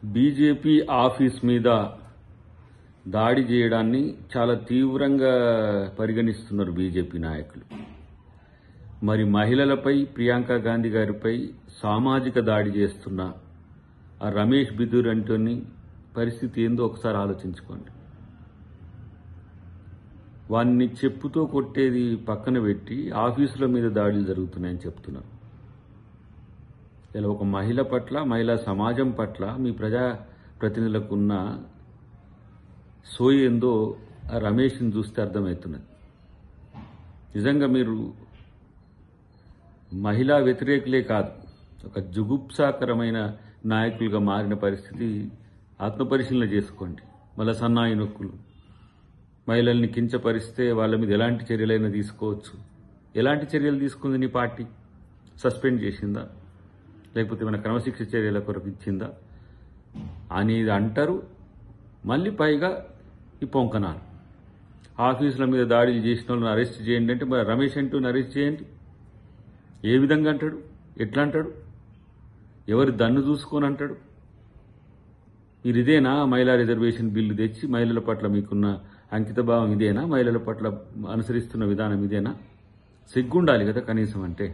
BJP office మీద దాడి చేయడాన్ని చాలా తీవ్రంగా పరిగణిస్తున్నారు బీజేపీ నాయకులు. మరి మహిళలపై ప్రియాంక గాంధీ గారిపై సామాజిక దాడి చేస్తున్న ఆ రమేష్ బిదూర్ అంటోని పరిస్థితి ఏందో ఒకసారి ఆలోచించుకోండి. వాన్ని చెప్పుతో కొట్టేది పక్కన పెట్టి ఆఫీసుల మీద దాడులు జరుగుతున్నాయని చెప్తున్నారు. ఇలా ఒక మహిళ పట్ల, మహిళా సమాజం పట్ల మీ ప్రజా ప్రతినిధులకు ఉన్న సోయి ఏందో ఆ రమేష్ని చూస్తే అర్థమవుతున్నది. నిజంగా మీరు మహిళా వ్యతిరేకులే కాదు, ఒక జుగుప్సాకరమైన నాయకులుగా మారిన పరిస్థితి ఆత్మపరిశీలన చేసుకోండి. మళ్ళా సన్నాయి నొక్కులు, మహిళల్ని కించపరిస్తే వాళ్ళ మీద ఎలాంటి చర్యలైనా తీసుకోవచ్చు. ఎలాంటి చర్యలు తీసుకుంది నీ పార్టీ? సస్పెండ్ చేసిందా, లేకపోతే మన క్రమశిక్ష చర్యల కొరకు ఇచ్చిందా అనేది అంటారు. మళ్ళీ పైగా ఈ పొంకనాలు, ఆఫీసుల మీద దాడులు చేసిన వాళ్ళని అరెస్ట్ చేయండి అంటే మరి రమేష్ అంటూని అరెస్ట్ చేయండి. ఏ విధంగా అంటాడు? ఎట్లా అంటాడు? ఎవరి దన్ను చూసుకొని అంటాడు? మీరు ఇదేనా మహిళా రిజర్వేషన్ బిల్లు తెచ్చి మహిళల పట్ల మీకున్న అంకితభావం ఇదేనా? మహిళల పట్ల అనుసరిస్తున్న విధానం ఇదేనా? సిగ్గుండాలి కదా కనీసం. అంటే